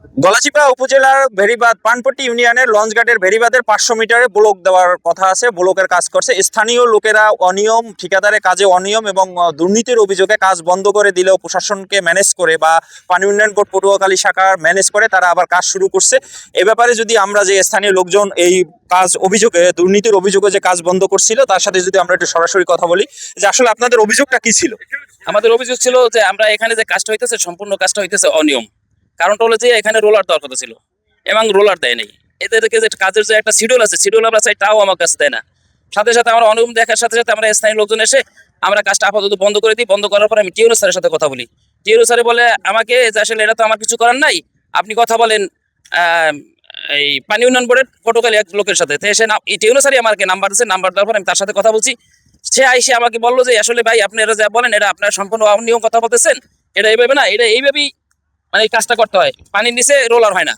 গলাচিপা উপজেলার ভেড়িবাঁধ পানপট্টি ইউনিয়নের লঞ্চঘাটের ভেড়িবাঁধের 500 মিটারে ব্লক দেওয়ার কথা আছে। ব্লকের কাজ করছে স্থানীয় লোকেরা। অনিয়ম, ঠিকাদারের কাজে অনিয়ম এবং দুর্নীতির অভিযোগে কাজ বন্ধ করে দিলেও প্রশাসনকে ম্যানেজ করে বা পানি উন্নয়ন বোর্ড পটুয়াখালী শাখা ম্যানেজ করে তারা আবার কাজ শুরু করছে। এ ব্যাপারে যদি আমরা যে স্থানীয় লোকজন এই কাজ অভিযোগে, দুর্নীতির অভিযোগে যে কাজ বন্ধ করছিল তার সাথে যদি আমরা একটু সরাসরি কথা বলি যে আসলে আপনাদের অভিযোগটা কি ছিল? আমাদের অভিযোগ ছিল যে আমরা এখানে যে কাজটা হইতেছে সম্পূর্ণ কাজটা হইতেছে অনিয়ম। কারণটা হলো যে এখানে রোলার দেওয়ার কথা ছিল এবং রোলার দেয় নাই। এদেরকে যে কাজের যে একটা শিডিউল আছে, শিডিউল আমরা চাই, তাও আমার কাছে দেয় না। সাথে সাথে আমরা অনিয়ম দেখার সাথে সাথে আমরা স্থানীয় লোকজন এসে আমরা কাজটা আপাতত বন্ধ করে দিই। বন্ধ করার পর আমি টিউনো স্যারের সাথে কথা বলি। টিউনো স্যারে বলে আমাকে যে আসলে এটা তো আমার কিছু করার নাই, আপনি কথা বলেন এই পানি উন্নয়ন বোর্ডের পটুয়াখালী এক লোকের সাথে। তো এসে টিউনো স্যারই আমাকে নাম্বার দিচ্ছে। নাম্বার দেওয়ার পর আমি তার সাথে কথা বলছি। সে আইসে আমাকে বললো যে আসলে ভাই আপনি এটা যা বলেন এটা আপনার সম্পূর্ণ অনিয়ম কথা বলতেছেন, এটা এইভাবে না, এটা এইভাবেই মানে এই কাজটা করতে হয়, পানির নিচে রোলার হয় না।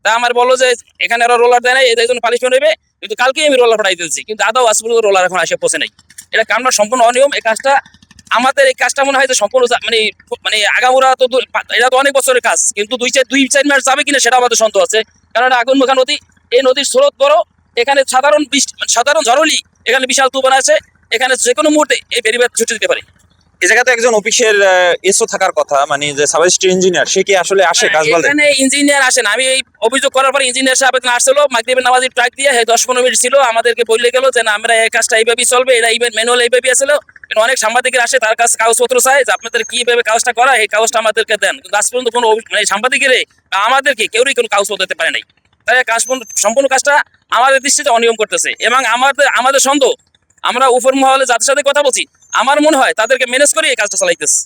তা আমার বললো যে এখানে ওরা রোলার দেয় না, এই জন্য পানিশমেন্ট হইবে। কিন্তু কালকেই আমি রোলার পাঠাই দিয়েছি, কিন্তু আদৌ আজ পর্যন্ত রোলার এখন আসে পৌঁছে নাই। এটা কামটা সম্পূর্ণ অনিয়ম। এই কাজটা আমাদের এই কাজটা মনে হয় যে সম্পূর্ণ মানে মানে আগামোরা তো এটা তো অনেক বছরের কাজ, কিন্তু দুই চার মাস যাবে কিনা সেটা আমাদের সন্দেহ আছে। কারণ এটা আগুনমুখা নদী, এই নদীর স্রোত বড়। এখানে সাধারণ বৃষ্টি, সাধারণ ঝড় হলেই এখানে বিশাল তুফান আছে। এখানে যে কোনো মুহূর্তে এই বেরিবাদ ছুটে দিতে পারে। এই জায়গাতে একজন অফিসের এসও থাকার কথা, মানে যে সাব ইঞ্জিনিয়ার, সে কি আসলে আসে কাজ বলে? এখানে ইঞ্জিনিয়ার আসেন। আমি এই অভিযোগ করার পর ইঞ্জিনিয়ার সাহেব এখানে আসছিল, মাগরিবের নামাজের ট্রাক দিয়ে 10-15 মিনিট ছিল, আমাদেরকে বলে গেল যে না আমরা এই কাজটা এইভাবেই চলবে, এটা ইভেন্ট ম্যানুয়াল এইভাবেই আসলে। কিন্তু অনেক সাংবাদিকের আসে, তার কাছে কাগজপত্র চায় যে আপনাদের কিভাবে কাজটা করা, এই কাগজটা আমাদেরকে দেন। কিন্তু আজ পর্যন্ত কোনো মানে সাংবাদিকের আমাদেরকে কেউই কোনো কাগজপত্র দিতে পারে নাই। তাই কাজ সম্পূর্ণ কাজটা আমাদের দৃষ্টিতে অনিয়ম করতেছে এবং আমাদের সন্দেহ, আমরা উপর মহলে যাদের সাথে কথা বলছি, আমার মনে হয় তাদেরকে ম্যানেজ করে এই কাজটা চালাইতেছে।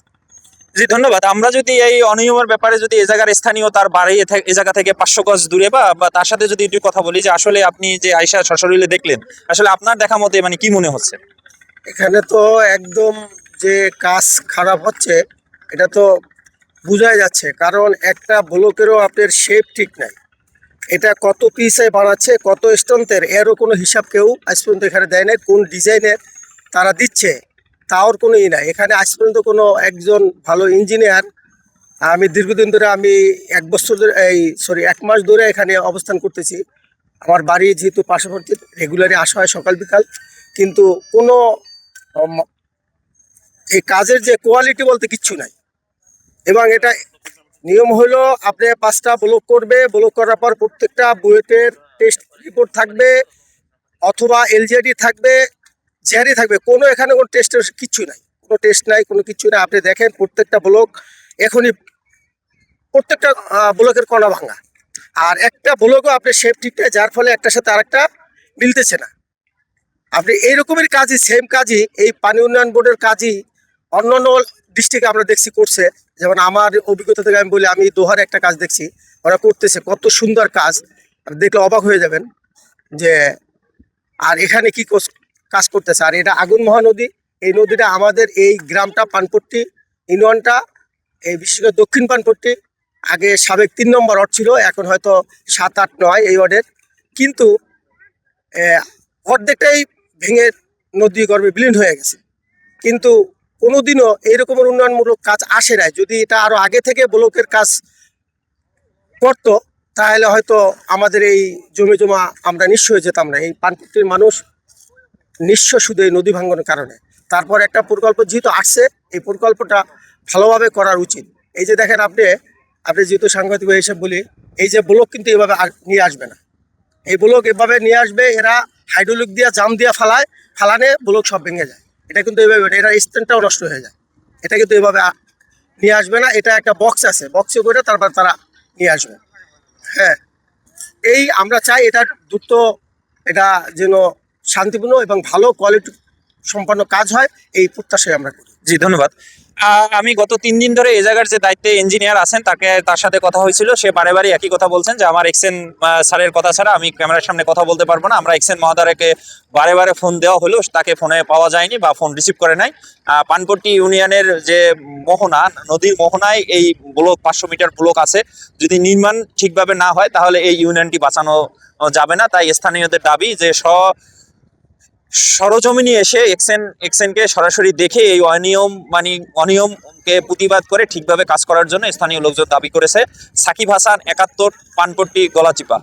জি, ধন্যবাদ। আমরা যদি এই অনিয়মের ব্যাপারে যদি এই জায়গার স্থানীয় তার বাড়ি এই জায়গা থেকে 500 গজ দূরে বা তার সাথে যদি একটু কথা বলি যে আসলে আপনি যে আয়শা সশরীরে দেখলেন, আসলে আপনার দেখা মতে মানে কি মনে হচ্ছে? এখানে তো একদম যে কাজ খারাপ হচ্ছে এটা তো বোঝাই যাচ্ছে, কারণ একটা ব্লকেরও আপনার শেপ ঠিক নাই। এটা কত পিসে বানাচ্ছে, কত স্ট্রেন্থের, এরও কোনো হিসাব কেউ আজ পর্যন্ত এখানে দেয় নাই। কোন ডিজাইনের তারা দিচ্ছে তাওর কোনো নাই। এখানে আজ পর্যন্ত কোনো একজন ভালো ইঞ্জিনিয়ার, আমি দীর্ঘদিন ধরে, আমি 1 বছর ধরে, 1 মাস ধরে এখানে অবস্থান করতেছি। আমার বাড়ি যেহেতু পার্শ্ববর্তী, রেগুলারই আসা হয় সকাল বিকাল, কিন্তু কোনো উম, এই কাজের যে কোয়ালিটি বলতে কিচ্ছু নাই। এবং এটা নিয়ম হলো আপনি 5টা ব্লক করবে, ব্লক করার পর প্রত্যেকটা বুয়েটের টেস্ট রিপোর্ট থাকবে, অথবা এলজিআইডি থাকবে, জিআরই থাকবে। কোনো এখানে কোনো টেস্টের কিচ্ছু নাই, কোনো টেস্ট নাই, কোনো কিচ্ছু নাই। আপনি দেখেন প্রত্যেকটা ব্লক এখনই, প্রত্যেকটা ব্লকের কণা ভাঙা। আর একটা ব্লকও আপনি শেপ ঠিক নাই, যার ফলে একটার সাথে আরেকটা মিলতেছে না। আপনি এই রকমের কাজই, সেম কাজই এই পানি উন্নয়ন বোর্ডের কাজই অন্যান্য ডিস্ট্রিক্টে আমরা দেখছি করছে। যেমন আমার অভিজ্ঞতা থেকে আমি বলি, আমি দোহারে একটা কাজ দেখছি, ওরা করতেছে কত সুন্দর কাজ, আপনি দেখলে অবাক হয়ে যাবেন যে আর এখানে কি কাজ করতেছে। আর এটা আগুন মহানদী, এই নদীটা আমাদের এই গ্রামটা পানপট্টি ইউনিয়নটা, এই বিশেষ করে দক্ষিণ পানপট্টি, আগে সাবেক 3 নম্বর ওয়ার্ড ছিল, এখন হয়তো 7, 8, 9 এই ওয়ার্ডের। কিন্তু অর্ধেকটাই ভেঙে নদী গর্ভে বিলীন হয়ে গেছে। কিন্তু কোনোদিনও এইরকমের উন্নয়নমূলক কাজ আসে নাই। যদি এটা আরো আগে থেকে ব্লকের কাজ করতো তাহলে হয়তো আমাদের এই জমি জমা আমরা নিঃস্ব হয়ে যেতাম না। এই পানপট্টির মানুষ নিঃস্ব শুধু এই নদী ভাঙনের কারণে। তারপর একটা প্রকল্প যেহেতু আসছে, এই প্রকল্পটা ভালোভাবে করার উচিত। এই যে দেখেন, আপনি আপনি যেহেতু সাংবাদিক হিসেবে বলি, এই যে ব্লক কিন্তু এভাবে নিয়ে আসবে না। এই ব্লক এভাবে নিয়ে আসবে, এরা হাইড্রোলিক দিয়ে জাম দিয়ে ফালানে ব্লক সব ভেঙে যায়। এটা কিন্তু এভাবে, এটা স্ট্যান্ডটাও নষ্ট হয়ে যায়। এটা কিন্তু এভাবে নিয়ে আসবে না। এটা একটা বক্স আছে, বক্সে করে তারপর তারা নিয়ে আসবে। হ্যাঁ, এই আমরা চাই এটা দ্রুত, এটা যেন শান্তিপূর্ণ এবং ভালো কোয়ালিটি সম্পন্ন কাজ হয়, এই প্রত্যাশাই আমরা করি। জি, ধন্যবাদ। আমি গত 3 দিন ধরে এই জায়গার যে দায়িত্বে ইঞ্জিনিয়ার আছেন তার সাথে কথা হয়েছিল। সে বারে বারে একই কথা বলছেন যে আমার এক্সেন স্যারের কথা ছাড়া আমি ক্যামেরার সামনে কথা বলতে পারবো না। আমরা এক্সেন মহোদয়কে বারে বারে ফোন দেওয়া হলো, তাকে ফোনে পাওয়া যায়নি বা ফোন রিসিভ করে নাই। পানপট্টি ইউনিয়নের যে মোহনা, নদীর মোহনায় এই ব্লক 500 মিটার ব্লক আছে, যদি নির্মাণ ঠিকভাবে না হয় তাহলে এই ইউনিয়নটি বাঁচানো যাবে না। তাই স্থানীয়দের দাবি যে সরজমিনে এসে এক্সেনকে সরাসরি দেখে এই অনিয়মকে প্রতিবাদ করে ঠিকভাবে কাজ করার জন্য স্থানীয় লোকজন দাবি করেছে। সাকিব হাসান, 71, পানপট্টি, গলাচিপা।